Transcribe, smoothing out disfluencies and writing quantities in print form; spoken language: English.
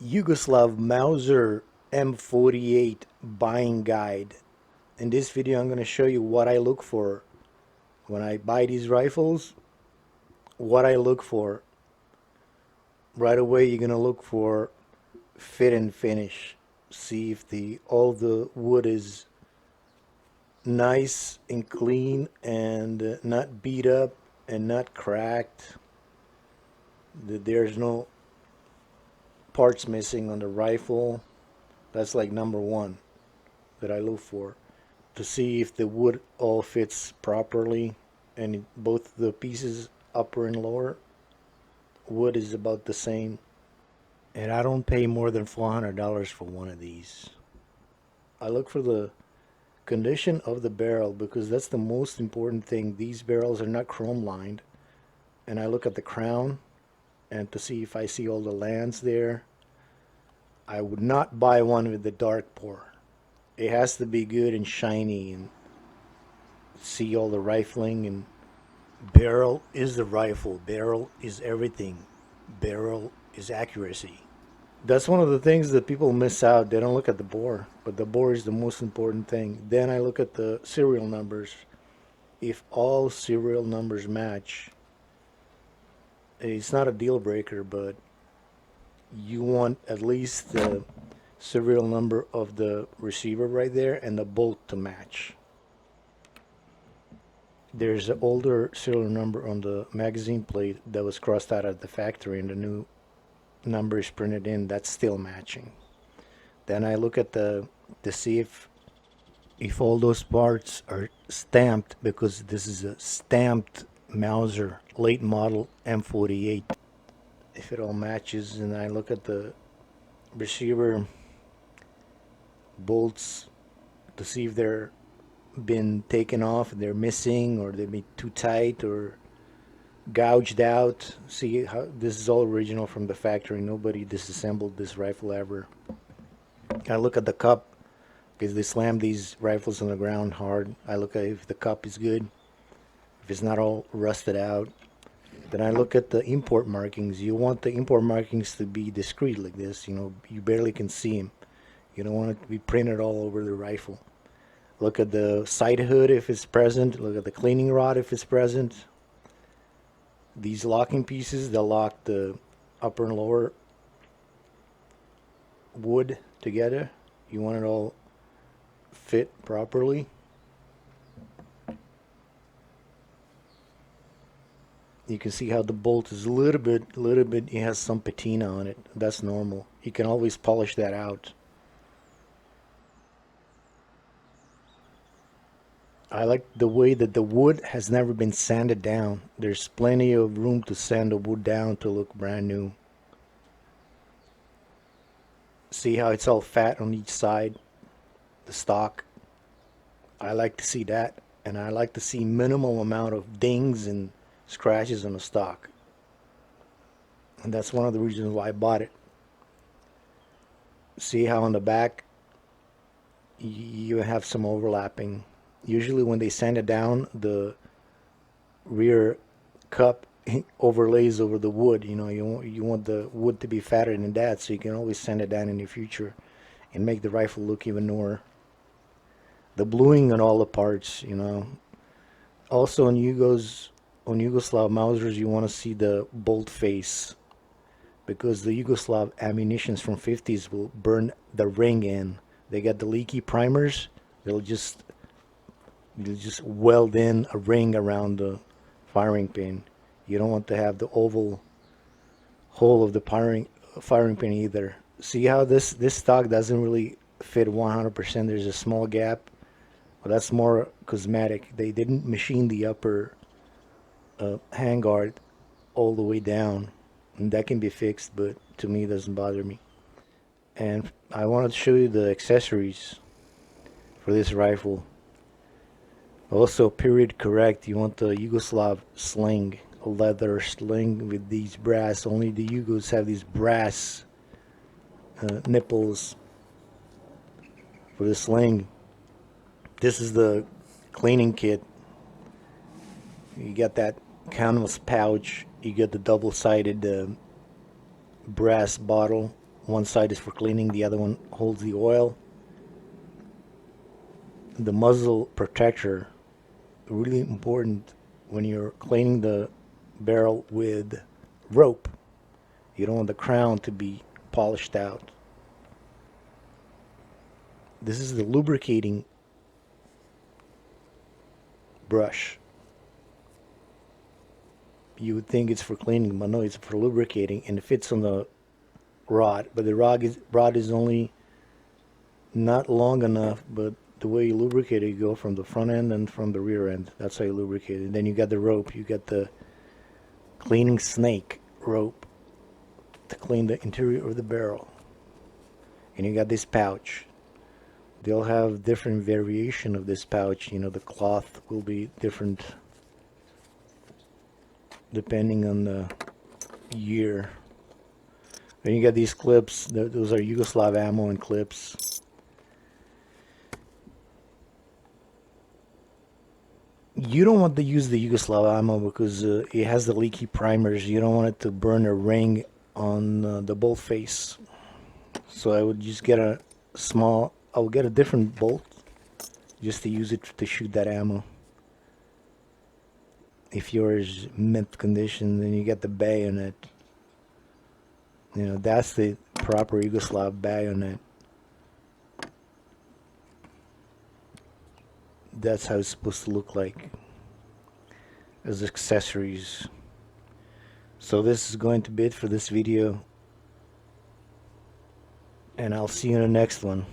Yugoslav Mauser M48 buying guide. In this video I'm going to show you what I look for when I buy these rifles. What I look for. Right away you're going to look for fit and finish. See if all the wood is nice and clean and not beat up and not cracked. That there's no parts missing on the rifle. That's like number one that I look for, to see if the wood all fits properly and both the pieces, upper and lower, wood is about the same. And I don't pay more than $400 for one of these. I look for the condition of the barrel because that's the most important thing. These barrels are not chrome lined, and I look at the crown and to see if I see all the lands there. I would not buy one with the dark pour. It has to be good and shiny and see all the rifling. And barrel is the rifle. Barrel is everything. Barrel is accuracy. That's one of the things that people miss out. They don't look at the bore, but the bore is the most important thing. Then I look at the serial numbers. If all serial numbers match, it's not a deal breaker, but you want at least the serial number of the receiver right there and the bolt to match. There's an older serial number on the magazine plate that was crossed out at the factory, and the new number is printed in. That's still matching. Then I look at to see if all those parts are stamped, because this is a stamped Mauser late model M48. If it all matches, and I look at the receiver bolts to see if they're been taken off, they're missing, or they've been too tight or gouged out. See how this is all original from the factory. Nobody disassembled this rifle ever. I look at the cup because they slam these rifles on the ground hard. I look at if the cup is good, if it's not all rusted out. Then I look at the import markings. You want the import markings to be discreet like this. You know, you barely can see them. You don't want it to be printed all over the rifle. Look at the side hood if it's present. Look at the cleaning rod if it's present. These locking pieces, they'll lock the upper and lower wood together. You want it all fit properly. You can see how the bolt is a little bit, it has some patina on it. That's normal. You can always polish that out. I like the way that the wood has never been sanded down. There's plenty of room to sand the wood down to look brand new. See how it's all fat on each side, the stock. I like to see that, and I like to see minimal amount of dings and scratches on the stock, and that's one of the reasons why I bought it. See how on the back you have some overlapping. Usually when they sand it down, the rear cup overlays over the wood. You know, you want the wood to be fatter than that, so you can always sand it down in the future and make the rifle look even newer. The bluing on all the parts, you know. Also on Yugoslav Mausers, you want to see the bolt face, because the Yugoslav ammunitions from 50s will burn the ring in. They got the leaky primers. They'll just weld in a ring around the firing pin. You don't want to have the oval hole of the firing pin either. See how this stock doesn't really fit 100%. There's a small gap. Well, that's more cosmetic. They didn't machine the upper handguard all the way down, and that can be fixed, but to me it doesn't bother me. And I wanted to show you the accessories for this rifle. Also, period correct, you want the Yugoslav sling, a leather sling with these brass. Only the Yugos have these brass nipples for the sling. This is the cleaning kit. You got that canvas pouch. You get the double-sided brass bottle One side is for cleaning, the other one holds the oil. The muzzle protector, really important when you're cleaning the barrel with rope. You don't want the crown to be polished out. This is the lubricating brush. You would think it's for cleaning, but no, it's for lubricating, and it fits on the rod. But the rod is only not long enough, but the way you lubricate it, you go from the front end and from the rear end. That's how you lubricate it. And then you got the rope. You got the cleaning snake rope to clean the interior of the barrel. And you got this pouch. They'll have different variation of this pouch. You know, the cloth will be different depending on the year. Then you got these clips. Those are Yugoslav ammo and clips. You don't want to use the Yugoslav ammo because it has the leaky primers. You don't want it to burn a ring on the bolt face. So I would just get a small, I'll get a different bolt just to use it to shoot that ammo. If yours mint condition, then you get the bayonet. You know, that's the proper Yugoslav bayonet. That's how it's supposed to look like as accessories. So this is going to be it for this video, and I'll see you in the next one.